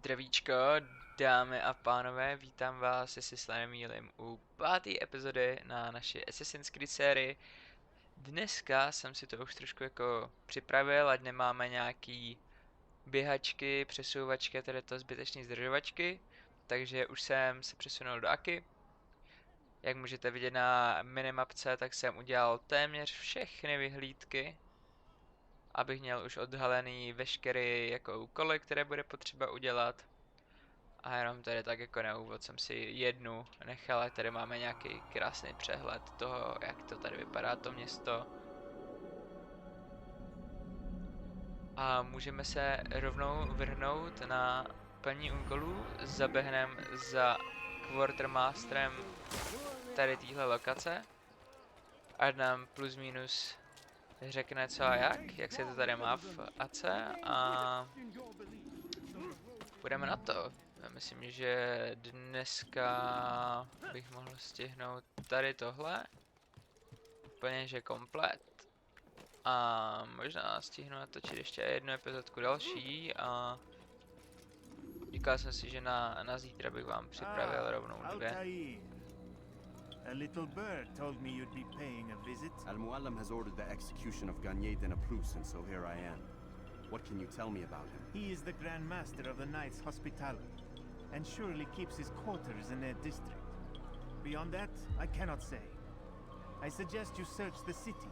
Zdravíčko, dámy a pánové, vítám vás, jestli se nemýlím, u 5. epizody na naší Assassin's Creed sérii. Dneska jsem si to už trošku jako připravil, ať nemáme nějaký běhačky, přesouvačky a tedy to zbytečné zdržovačky. Takže už jsem se přesunul do Aky. Jak můžete vidět na minimapce, tak jsem udělal téměř všechny vyhlídky, abych měl už odhalený veškeré jako úkoly, které bude potřeba udělat. A jenom tady tak jako na úvod jsem si jednu nechal, a tady máme nějaký krásný přehled toho, jak to tady vypadá to město. A můžeme se rovnou vrhnout na plní úkolů, zaběhnem za quartermasterem tady téhle lokace. Ať nám plus minus řekne co a jak se to tady má v AC a půjdeme na to. Já myslím, že dneska bych mohl stihnout tady tohle. Úplně, že komplet. A možná stihnu natočit ještě jednu epizodku další a říkal jsem si, že na zítra bych vám připravil rovnou dvě. A little bird told me you'd be paying a visit. Al-Muallim has ordered the execution of Garnier de Naplouse, and so here I am. What can you tell me about him? He is the Grand Master of the Knights Hospitaller, and surely keeps his quarters in their district. Beyond that, I cannot say. I suggest you search the city.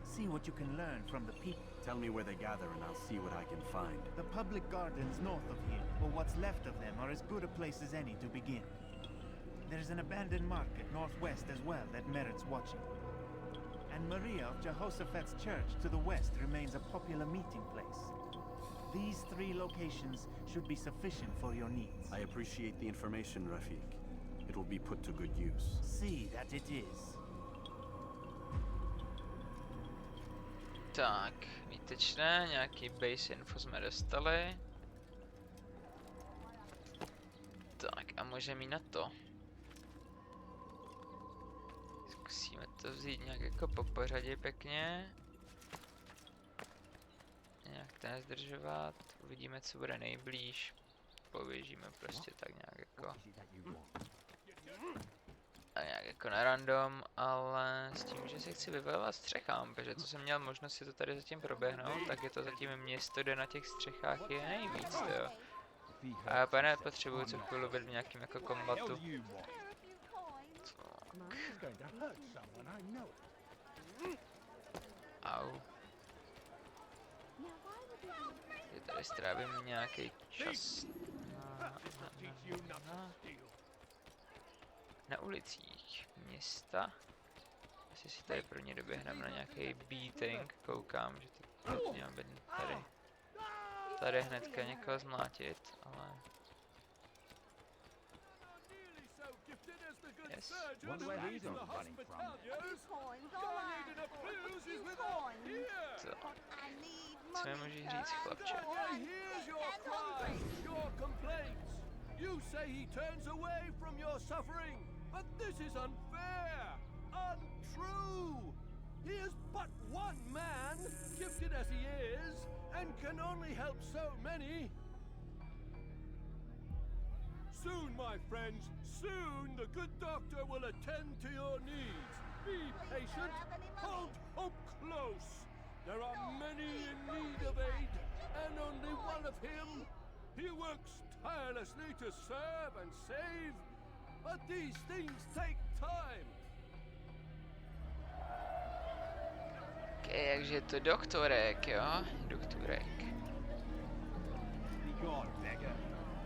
See what you can learn from the people. Tell me where they gather and I'll see what I can find. The public gardens north of here, or what's left of them, are as good a place as any to begin. There's an abandoned market northwest as well that merits watching. And Maria of Jehoshaphat's church to the west remains a popular meeting place. These 3 locations should be sufficient for your needs. I appreciate the information, Rafiq. It will be put to good use. See that it is. Tak, výtečné, nějaký base info jsme dostali. Tak a můžeme jít na to. Zkusíme to vzít nějak jako po pořadě pěkně. Nějak to nezdržovat, uvidíme co bude nejblíž. Poběžíme prostě tak nějak jako... A nějak jako na random, ale s tím, že se chci vybavovat střechám, protože co jsem měl možnost si to tady zatím proběhnout, tak je to zatím město, kde na těch střechách je nejvíc, jo. A já úplně nepotřebuji co chvíli být v nějakým jako kombatu. Au. Je tady strávím nějaký čas na ulicích města. Asi si tady pro ně doběhneme na nějaký beating, koukám, že to mělo být tady hnedka někoho zmlátit, ale... Yes. Co mi můžeš říct, chlapče? You say he turns away from your suffering, but this is unfair, untrue. He is but one man, gifted as he is, and can only help so many. Soon, my friends, soon the good doctor will attend to your needs. Be patient, hold hope close. There are many in need of aid, and only one of him. He works tirelessly to serve and save, but these things take time. Okay, takže je to doktorek, jo? Doktorek.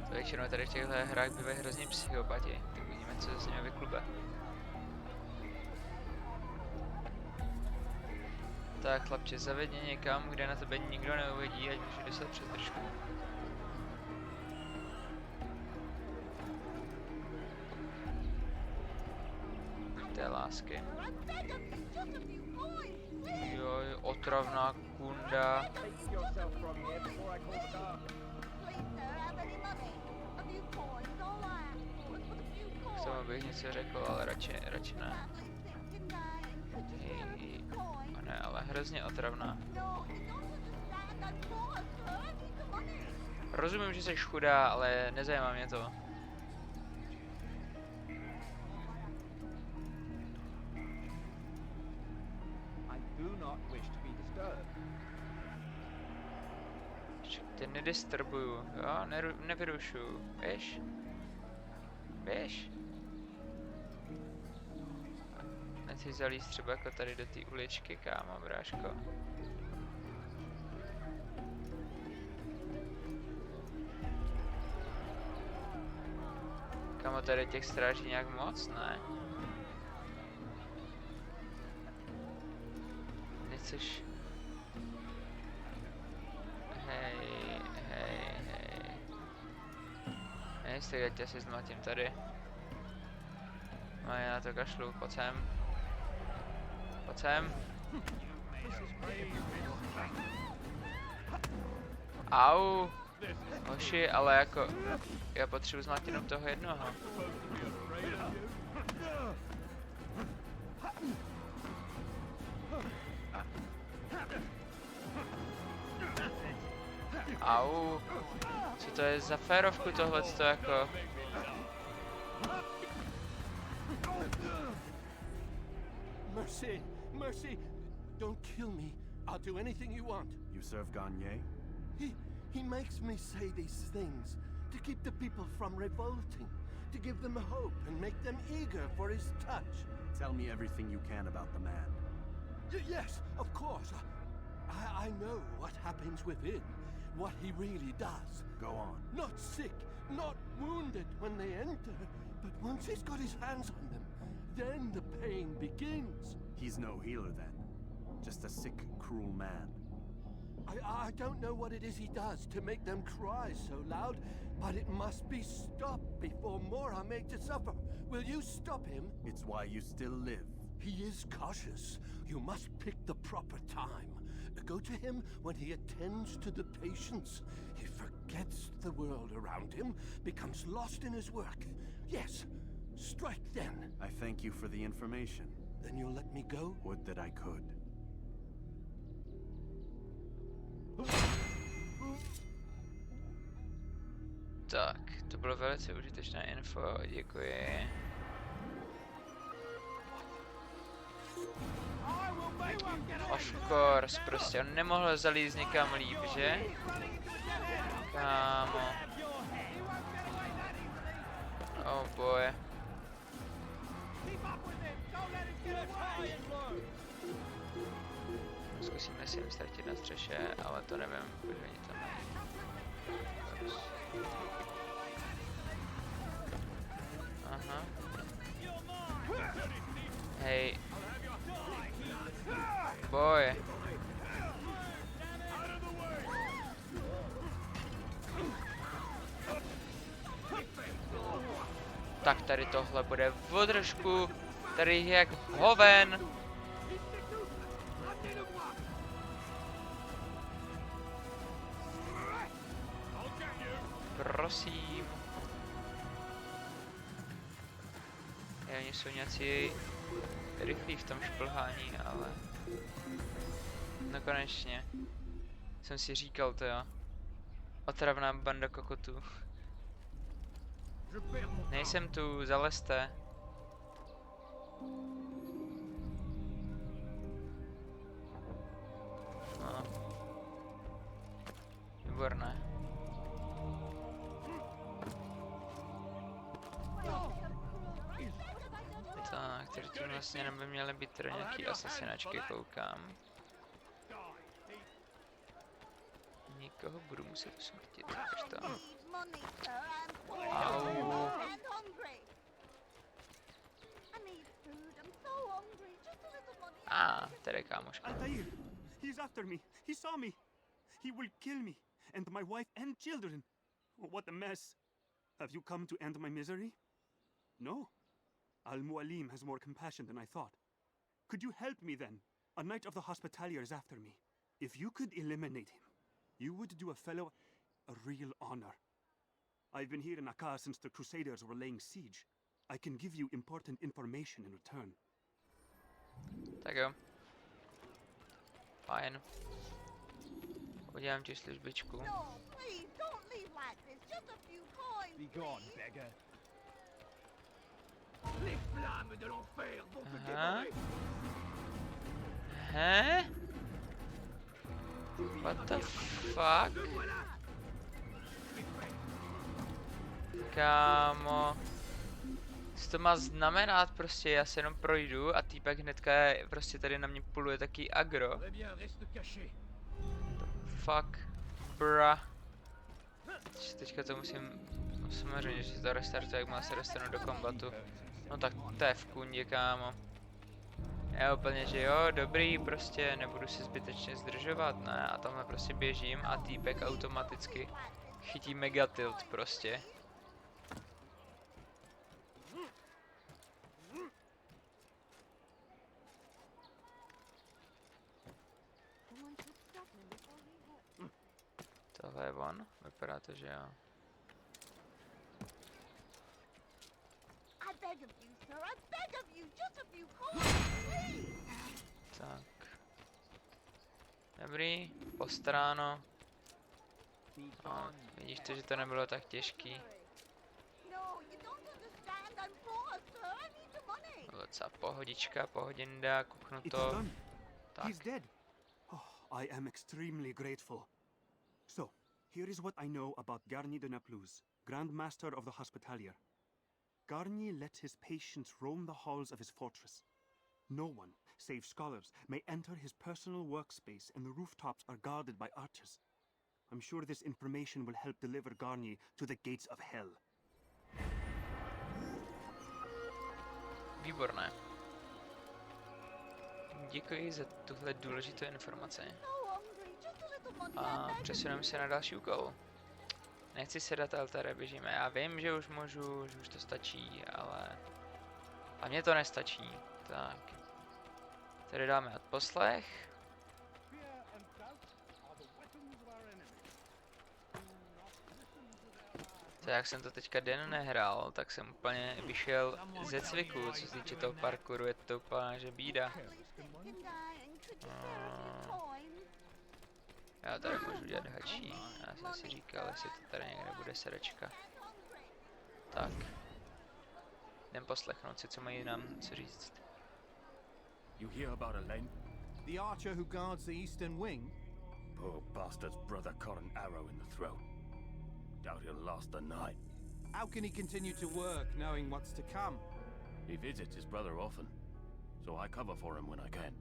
To většinou tady v těchto hrách bývají hrozně psychopati, tak vidíme, co se s nimi vyklube. Tak chlapče, zaved mě někam, kde na tebe nikdo neuvidí, ať můžu dostat přes držku. Té lásky. Joj, otravná kunda. K tomu bych něco řekl, ale radši ne. Hej, ne, ale hrozně otravná. Rozumím, že jsi chudá, ale nezajímá mě to. I do not wish to be disturbed. Tě nedisturbuju, jo? Nevyrušuju. Běž. Běž. Nechci zalíst třeba jako tady do té uličky, kámo, bráško. Kámo, tady těch stráží nějak moc, ne? Nechceš... Hej, hej, hej. Nejste, já tě si zmlatím tady. No já na to kašlu, pojď sem. Pojď sem. Au. Hoši, ale jako... Já potřebuji zmlátit jenom toho jednoho. Au. Co to je za férovku tohleto jako? Mercy, mercy. Don't kill me. I'll do anything you want. You serve Gagne? He makes me say these things to keep the people from revolting, to give them hope and make them eager for his touch. Tell me everything you can about the man. Yes, of course. I know what happens within, what he really does. Go on. Not sick, not wounded when they enter, but once he's got his hands on them, then the pain begins. He's no healer then. Just a sick, cruel man. I don't know what it is he does to make them cry so loud, but it must be stopped before more are made to suffer. Will you stop him? It's why you still live. He is cautious. You must pick the proper time. Go to him when he attends to the patients. He forgets the world around him, becomes lost in his work. Yes, strike then. I thank you for the information. Then you'll let me go? Would that I could. Tak, to bylo velice užitečné info, děkuji. Of course, prostě on nemohl zalízt někam líp, že? Kámo. Oh boy. Zkusíme si jim ztratit na střeše, ale to nevím, protože oni tam mají. Aha. Hej. Boy. Tak tady tohle bude v držku. Tady je jak hoven. Prosím. Oni jsou nějací rychlí v tom šplhání, ale... No konečně. Jsem si říkal to jo. Otravná banda kokotů. Nejsem tu, zalezte. No. Výborné. Tak, tady tu vlastně neby měly být tady nějaký asasinačky, koukám. Nikoho budu muset usmrtit, jakož to. Au. Tady kámoška. Altair! He's after me! He saw me! He will kill me! And my wife and children! Oh, what a mess! Have you come to end my misery? No? Al-Mualim has more compassion than I thought. Could you help me then? A knight of the Hospitalier is after me. If you could eliminate him, you would do a fellow a real honor. I've been here in Akko since the Crusaders were laying siege. I can give you important information in return. Tak jo. Fajn. Udělám ti službičku. No, please don't leave just a few coins. Be gone, please. beggar. Aha. Hè? What the fuck? Kámo. Co to má znamenat prostě, já se jenom projdu a týpek hnedka prostě tady na mě puluje taký agro. Fuck. Bra. Teďka to musím, samozřejmě, že to restartuje, jakmile se dostanu do kombatu. No tak to je v kundě, kámo. Já úplně, že jo, dobrý, prostě nebudu si zbytečně zdržovat, ne, a tamhle prostě běžím a týpek automaticky chytí megatilt prostě. Tohle je on, vypadá to, že jo. I beg of you, sir. I beg of you. Just a few coins, please. Tak. Dobrý, postaráno. Be No, gone. vidíš to, že to nebylo tak těžký. No, you don't understand. I'm poor, sir. I need the money. Bylo docela pohodička, pohodinda, kuchnu It's to. done. Tak. He's dead. Oh, I am extremely grateful. So, here is what I know about Garni de Naplouse, Grand Master of the Hospitalier. Garni let his patients roam the halls of his fortress. No one, save scholars, may enter his personal workspace, and the rooftops are guarded by archers. I'm sure this information will help deliver Garni to the gates of hell. Výborné. Děkuji za tuhle důležitou informaci. So hungry. Just a little money. I A beg of přesuneme se na další úkol. Nechci se dát altare, běžíme. Já vím, že už můžu, že už to stačí, ale... A mně to nestačí. Tak. Tady dáme odposlech. Fear and doubt are the weapons of our enemy. Do not listen to their lies. To jak jsem to teďka den nehrál, tak jsem úplně vyšel ze cviku, co se týče toho parkouru, je to úplně že bída. you. Could you spare a few coins? Já tady můžu dělat hačí, já jsem si říkal, jestli to tady někde bude sedačka. Tak. Jdem poslechnout si, co mají nám co říct. You hear about Elaine? The archer who guards the eastern wing? Poor bastard's brother caught an arrow in the throat. Doubt he'll last the night. How can he continue to work knowing what's to come? He visits his brother often, so I cover for him when I can.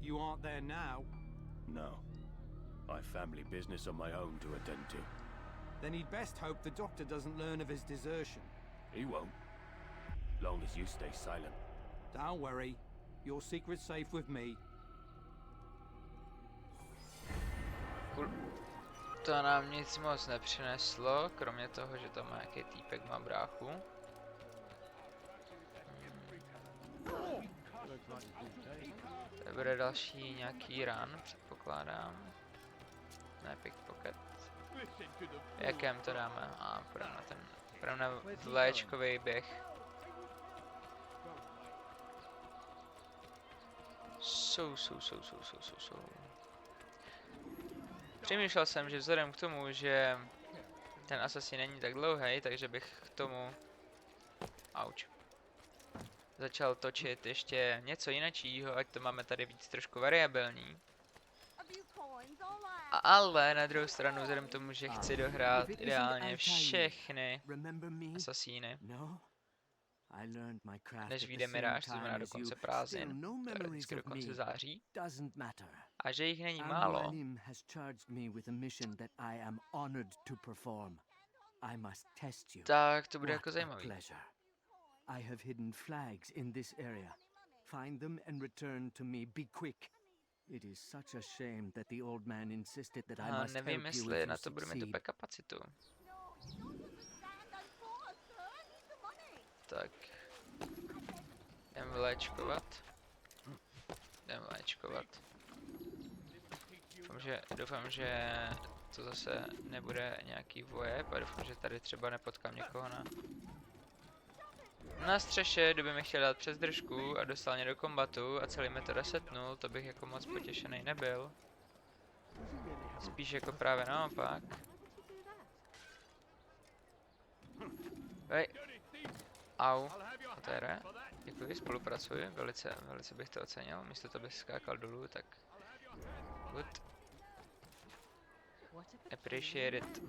You aren't there now. No. I've family business of my own to attend to. Then he'd best hope the doctor doesn't learn of his desertion. He won't. Long as you stay silent. Don't worry. Your secret's safe with me. To nám nic moc nepřineslo, kromě toho, že tam nějaký týpek má bráchu. To bude další nějaký run, předpokládám. Ne, pickpocket. V jakém to dáme? A půjdeme na vléčkový běh. Jsou. Přemýšlel jsem, že vzhledem k tomu, že ten asasin není tak dlouhý, takže bych k tomu začal točit ještě něco jiného, ať to máme tady víc trošku variabilní. A few coins, all right. Ale na druhou stranu, vzhledem k tomu, že chci dohrát ideálně všechny Remember me? asasíny, No? I learned my craft než at the vyjde same Mirage, to znamená time do as you. konce Still, prázdnin, no to je memories vždycky do of me. konce září, Doesn't matter. a že jich není málo. Al-Mualim has charged me with a mission that I am honored to perform. I must test you. Tak to bude What jako a zajímavý. pleasure. I have hidden flags in this area. Find them and return to me. Be quick. It is such a shame that the old man insisted that I A must nevím, help you jestli if na you to budeme tu succeed. kapacitu. No, you don't understand. I'm poor, sir. I need the money. Tak. Jdem vléčkovat. Doufám, že to zase nebude nějaký vojeb a doufám, že tady třeba nepotkám někoho na střeše, kdo by mi chtěl dát přes držku a dostal mě do kombatu a celý mi to resetnul, to bych jako moc potěšený nebyl. Spíš jako právě naopak. Hej. Au. A to je. Děkuji, spolupracuji. Velice bych to ocenil. Místo to bych skákal dolů, tak... Good. Appreciate it.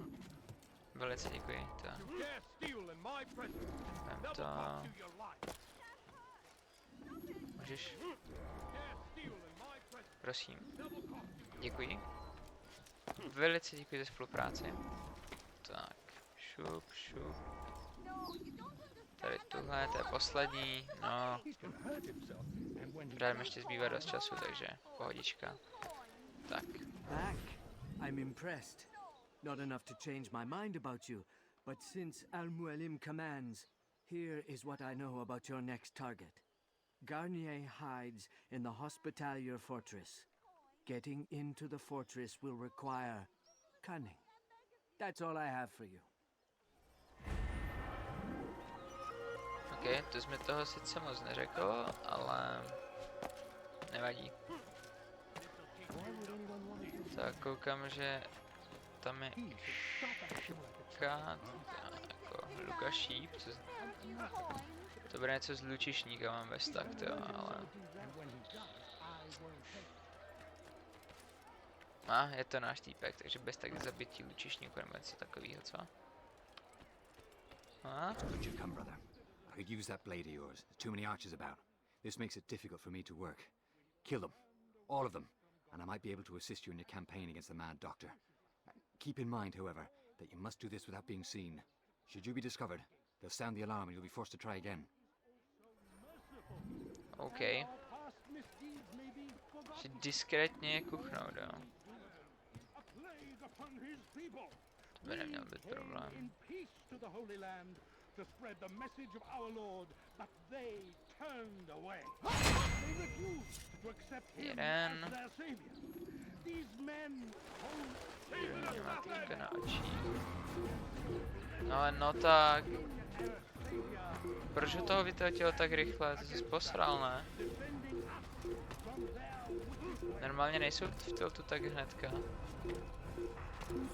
Velice děkuji. Vem to. Můžeš? Prosím. Děkuji. Velice děkuji za spolupráci. Tak, šup, šup. Tady tuhle, to je poslední, no. Právě ještě zbývá dost času, takže pohodička. Tak. Back. I'm impressed. Not enough to change my mind about you, but since Al-Mualim commands, here is what I know about your next target. Garnier hides in the Hospitalier fortress. Getting into the fortress will require cunning. That's all I have for you. OK, to jsi mi toho sice moc neřekl, ale nevadí. Tak koukám, že tam je šipka, jako Luka šíp, to bude něco z lučišníka, mám bez tak, jo, ale... Je to náš týpek, takže bez tak zabití lučišníku nebo něco takového, co? Would you come, brother? I could use that blade of yours. There's too many archers about. This makes it difficult for me to work. Kill them. All of them. And I might be able to assist you in your campaign against the Mad Doctor. Keep in mind, however, that you must do this without being seen. Should you be discovered, they'll sound the alarm and you'll be forced to try again. OK. Že diskrétně kuchnout, jo. To by neměl být problém. To spread the message of our Lord, but they turned away. They refused to accept him as their savior. These men Na očích. No ale no tak. Proč ho toho vytratil tak rychle? To jsi posral, ne? Normálně nejsou v tiltu tak hnedka.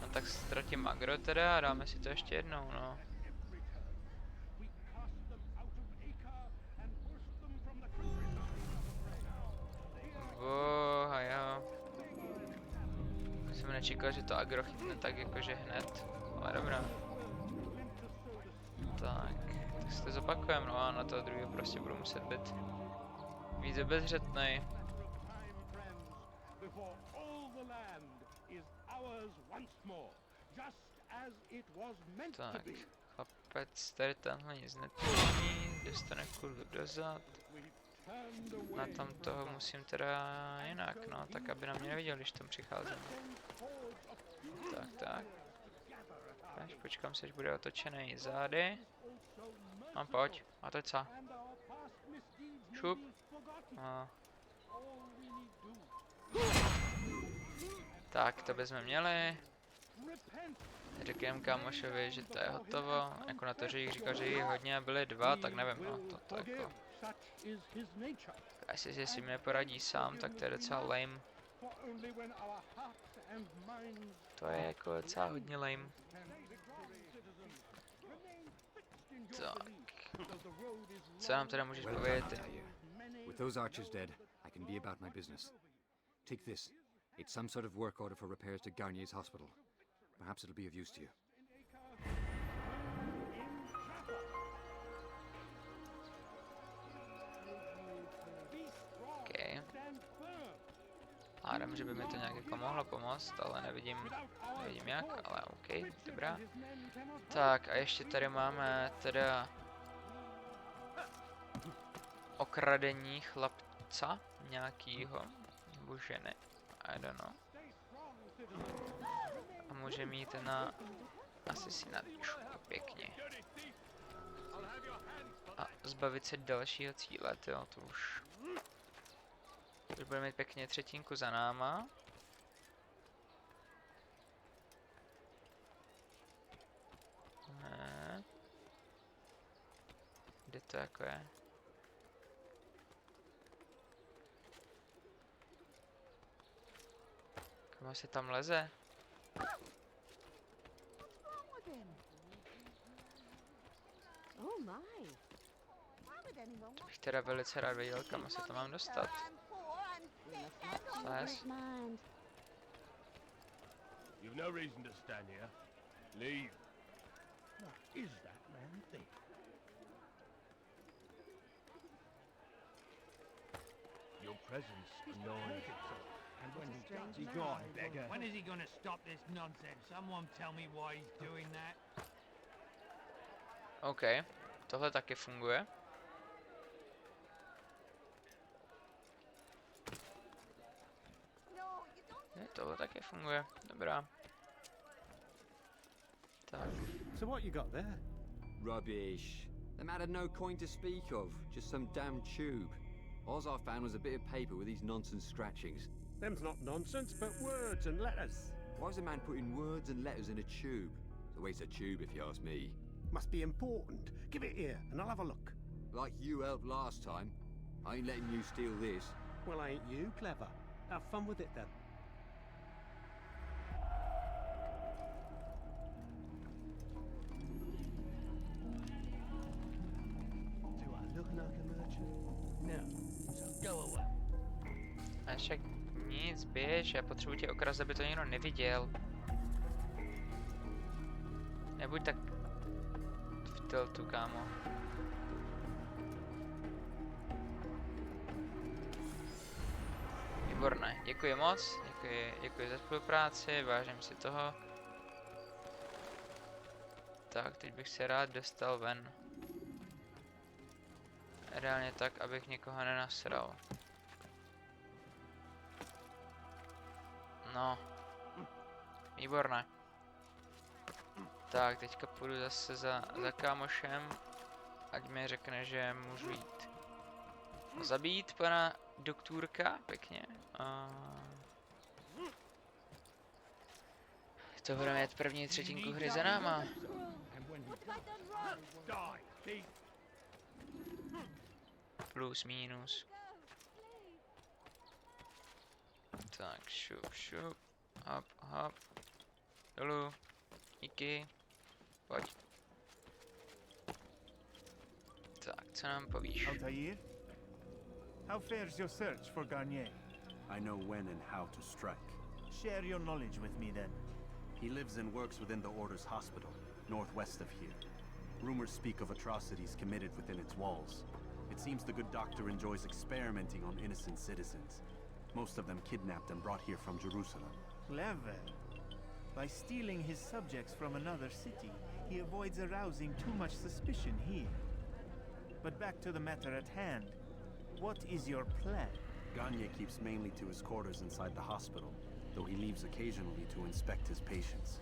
No tak ztratím agro teda a dáme si to ještě jednou, no. A jo. Jsem nečekal, že to agro chytne tak jakože hned, ale dobrá. Tak si to zopakujeme, no a na toho druhého prostě budu muset být víc obezřetnej. Tak, chlapec tady tenhle nic netuší, dostane kulu dozad. Na tom toho musím teda jinak, no, tak aby na mě neviděl, když tam přicházím. Tak. Až počkám se, až bude otočený zády. No pojď, a teď co? Šup. Tak, to bychom měli. Řekněme kámošovi, že to je hotovo. Jako na to, že jich říkal, že jich hodně byly dva, tak nevím, no, to jako... Jestli si mi neporadí sám, tak to je docela lame. To je jako docela hodně lame. Tak. Co nám teda můžeš povědět? With those archers dead, I can be about my business. Take this. It's some sort of work order for repairs to Garnier's hospital. Perhaps it'll be of use to you. Okay. Hádám, že by mi to nějak jako mohlo pomoct, ale nevidím jak, ale OK, dobrá. Tak a ještě tady máme teda okradení chlapca nějakýho, nebo ženy, I don't know. A může mít na asesinačku pěkně. A zbavit se dalšího cíle, tyjo, to už bude mít pěkně třetinku za náma. Ne. Kde to jako je? Kam se tam leze? Oh my. Why would anyone want Bych teda velice rád věděl, kam se to mám dostat. I'm poor, I'm sick, and Les. mind. You've no reason to stand here. Leave. What is that man think? Your presence annoys. And when he strange does, man. be gone, beggar. When is he gonna stop this nonsense? Someone tell me why he's doing that. OK, tohle taky funguje. No, you don't. Tohle taky funguje, dobrá. Tak, So what you got there? Rubbish. The man had no coin to speak of, just some damn tube. All I found was a bit of paper with these nonsense scratchings. Them's not nonsense, but words and letters. Why is a man putting words and letters in a tube? It's a waste of tube, if you ask me. Must be important. Give it here, and I'll have a look. Like you helped last time. I ain't letting you steal this. Well, ain't you clever? Have fun with it then. Do I look like a merchant? No. So go away. a však nic, běž, já potřebuji tě okrást, aby to někdo neviděl. Nebuď tak v tiltu, kámo. Výborné, děkuji moc, děkuji za spolupráci, vážím si toho. Tak, teď bych se rád dostal ven. Reálně tak, abych někoho nenasral. No. Výborné. Tak, teďka půjdu zase za kámošem, ať mi řekne, že můžu jít. Zabít pana doktorka, pěkně. To budeme mít první třetinku hry za náma. Plus, minus. Tak, šup, šup. Hop, hop. Dolů. Díky. Pojď. Tak, co nám povíš? Altair? How fares your search for Garnier? I know when and how to strike. Share your knowledge with me then. He lives and works within the Order's hospital, northwest of here. Rumors speak of atrocities committed within its walls. It seems the good doctor enjoys experimenting on innocent citizens. Most of them kidnapped and brought here from Jerusalem. Clever. By stealing his subjects from another city, he avoids arousing too much suspicion here. But back to the matter at hand. What is your plan? Gagne keeps mainly to his quarters inside the hospital, though he leaves occasionally to inspect his patients.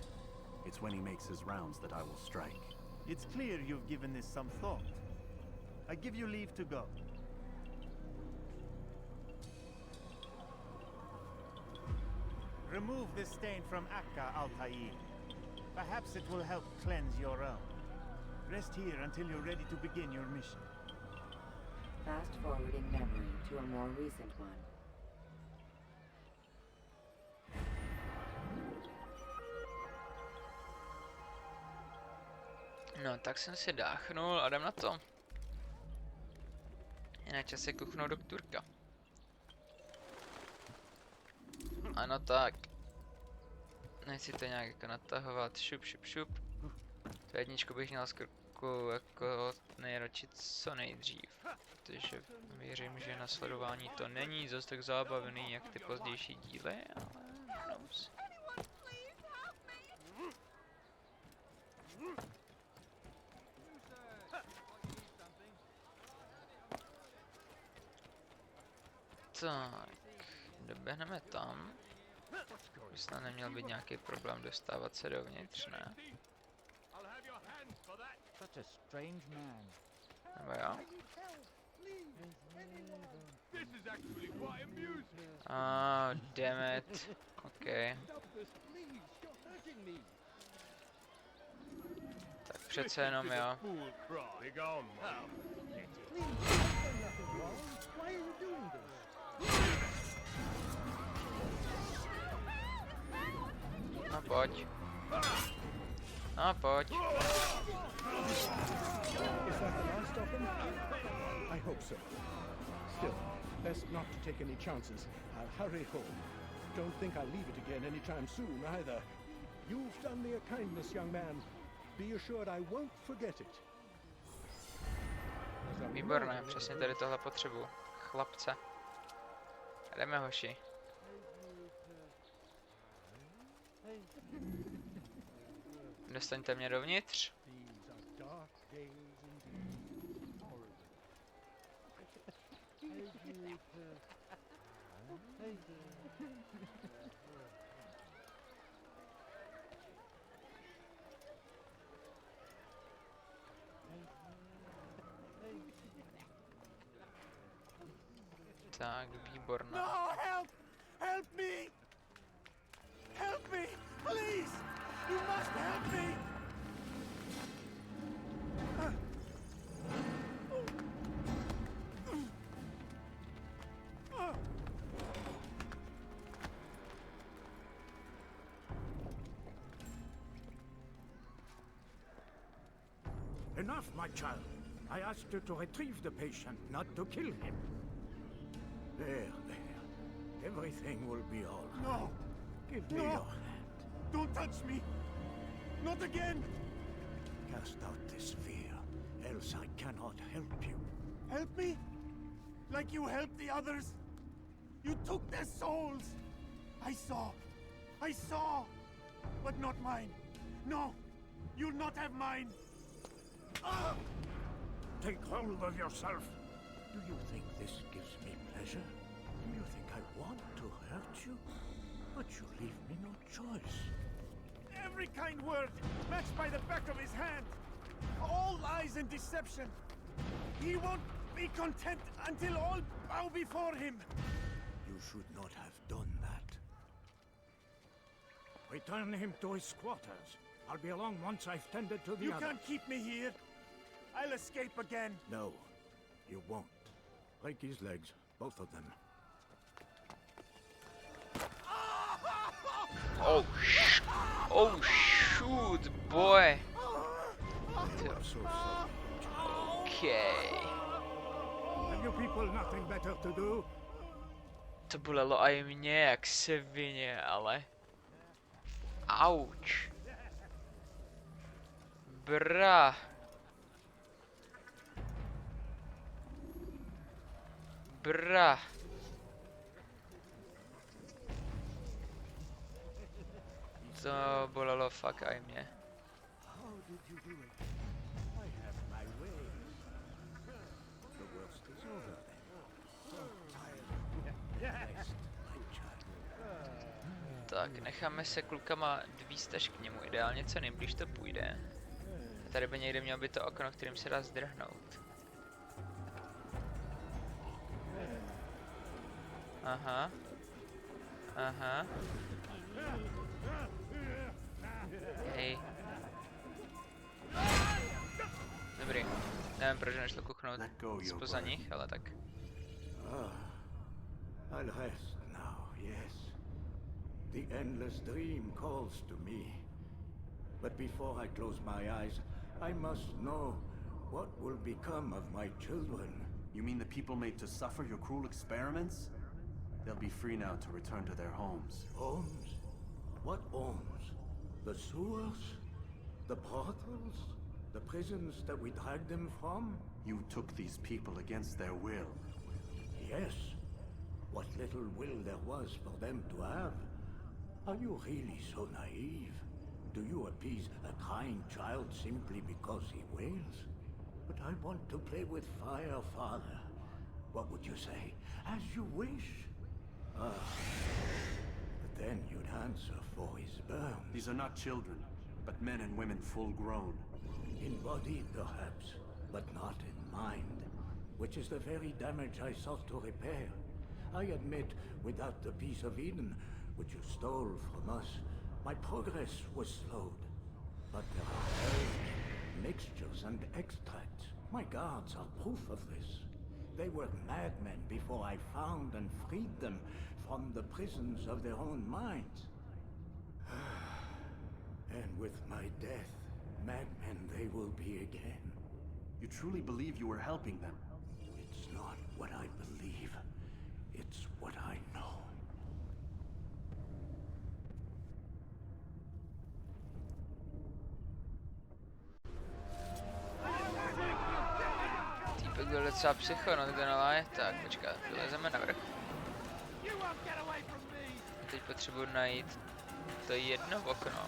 It's when he makes his rounds that I will strike. It's clear you've given this some thought. I give you leave to go. Remove this stain from Akka, Altair. Perhaps it will help cleanse your own. Rest here until you're ready to begin your mission. Fast forwarding memory to a more recent one. No, tak jsem si dáchnul a jdem na to. Je na čase kuchnout doktorka. Ano tak. Nechci to nějak jako natahovat, šup, šup, šup. Tu jedničku bych měl z krku jako nejročit co nejdřív. Protože věřím, že na sledování to není zase tak zábavný jak ty pozdější díly, ale knows. Tak, doběhneme tam. By snad neměl být nějaký problém dostávat se dovnitř, ne? Such a strange man. Nebo jo? Damn it. OK. Tak přece jenom jo. No pojď. No, pojď. Is that the last of them? I hope so. Still, best not to take any chances. I'll hurry home. Don't think I'll leave it again anytime soon, either. You've done me a kindness, young man. Be assured I won't forget it. Výborné, přesně tady tohle potřebuji. Chlapce. Jdeme, hoši. Dostaňte mě dovnitř. Tak, výborné. No, help! Help me! Help me! Please! You must help me! Enough, my child. I asked you to retrieve the patient, not to kill him. There. Everything will be all right. No! Give me No. your hand. Don't touch me! Not again! Cast out this fear, else I cannot help you. Help me? Like you helped the others? You took their souls! I saw! But not mine! No! You'll not have mine! Ah! Take hold of yourself. Do you think this gives me pleasure? Do you think I want to hurt you? But you leave me no choice. Every kind word matched by the back of his hand! All lies and deception! He won't be content until all bow before him! You should not have done that. Return him to his quarters. I'll be along once I've tended to the You other. can't keep me here! I'll escape again! No, you won't. Break his legs, both of them. Oh, oh shoot, boy. So sorry. Okay. Have you people nothing better to do? To bolelo i mě jak svině, ale... Auč. Bra. Bra. To bolelo fakt i mě. How did you do it? I have my ways. The worst is over then. Rest, my child. Tak, necháme se klukama dvíst až k němu, ideálně co nejblíž to půjde. A tady by někde mělo být to okno, kterým se dá zdrhnout. Aha. Aha. Hej. Dobrý. Nevím, proč nešlo kuchnout spoza nich, ale tak. I'll rest now, yes. The endless dream calls to me. But before I close my eyes, I must know what will become of my children. You mean the people made to suffer your cruel experiments? They'll be free now to return to their homes. Homes? What homes? The sewers? The brothels? The prisons that we dragged them from? You took these people against their will. Yes. What little will there was for them to have. Are you really so naive? Do you appease a crying child simply because he wails? But I want to play with fire, Father. What would you say? As you wish. But then you'd answer for his burns. These are not children, but men and women full grown. In body, perhaps, but not in mind. Which is the very damage I sought to repair. I admit, without the piece of Eden, which you stole from us, my progress was slowed. But there are herbs, mixtures, and extracts. My guards are proof of this. They were madmen before I found and freed them from the prisons of their own minds. And with my death, Madmen they will be again. You truly believe you were helping them? It's not what I believe. It's what I know. Týpek byl docela psycho, no ten ale je. Tak, počkat, vylezeme na vrch. Teď potřebuji najít to jedno okno.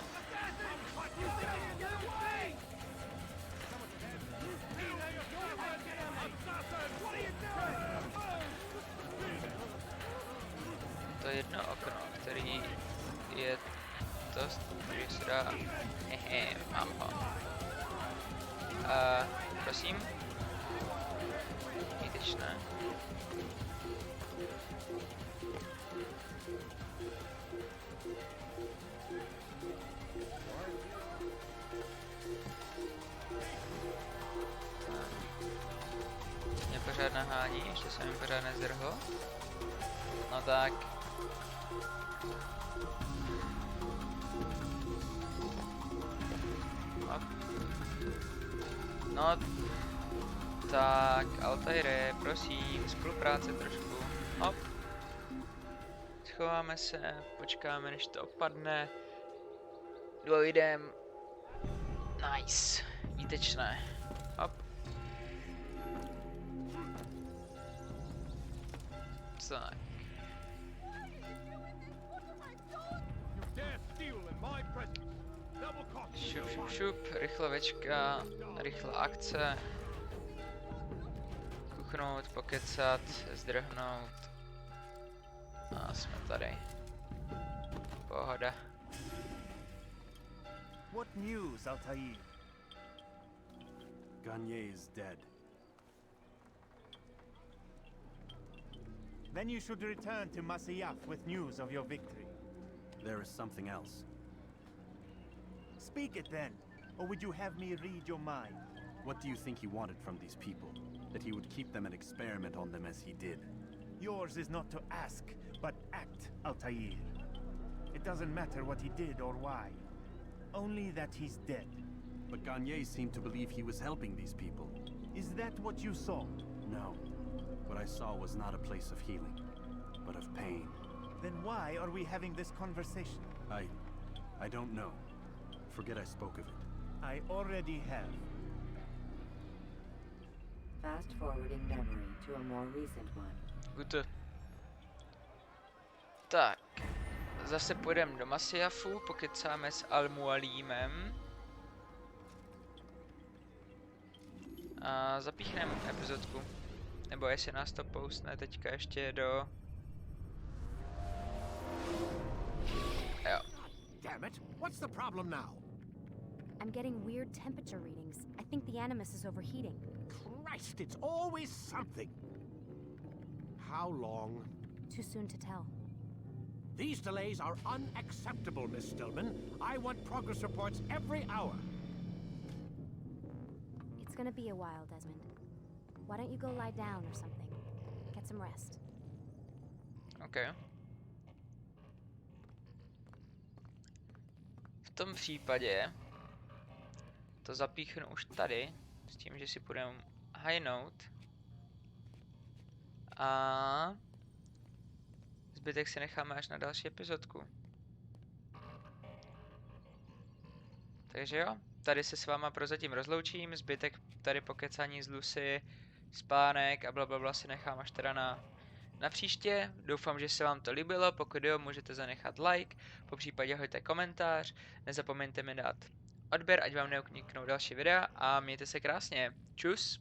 To jedno okno, který je to, který se dá... mám ho. Prosím. Výtečné. Mě pořád nahání, ještě se mi pořád nezdrhlo. No tak. Hop. No tak, Altaire, prosím, spolupráce trošku. Hop. Schováme se, počkáme, než to opadne. Dojdem. Nice. Výtečné. Hop. Tak. Šup, šup, šup, rychlovečka, rychlá akce. Kuchnout, pokecat, zdrhnout. A jsme tady. Pohoda. What news, Altair? Garnier is dead. Then you should return to Masyaf with news of your victory. There is something else. Speak it then, or would you have me read your mind? What do you think he wanted from these people? That he would keep them and experiment on them as he did? Yours is not to ask, but act, Altair. It doesn't matter what he did or why. Only that he's dead. But Garnier seemed to believe he was helping these people. Is that what you saw? No. What I saw was not a place of healing, but of pain. Then why are we having this conversation? I don't know. Forget I spoke of it. I already have. Fast forwarding memory to a more recent one. Good. Tak. Zase půjdeme do Masyafu, pokecáme s Al-Mualimem. A zapíchneme epizodku. Nebo jestli nás to poustne teďka ještě do... Jo. Damn it! What's the problem now? I'm getting weird temperature readings. I think the Animus is overheating. Christ, it's always something. How long? Too soon to tell. These delays are unacceptable, Miss Stillman. I want progress reports every hour. It's gonna be a while, Desmond. Why don't you go lie down or something? Get some rest. Okay. V tom případě to zapíchnu už tady, s tím, že si půjdeme highnout. A zbytek si necháme až na další epizodku. Takže jo, tady se s váma prozatím rozloučím, zbytek tady pokecání z Lucy, spánek a blablabla si nechám až teda na příště. Doufám, že se vám to líbilo, pokud jo, můžete zanechat like, popřípadě hoďte komentář, nezapomeňte mi dát odběr, ať vám neuniknou další videa a mějte se krásně. Čus!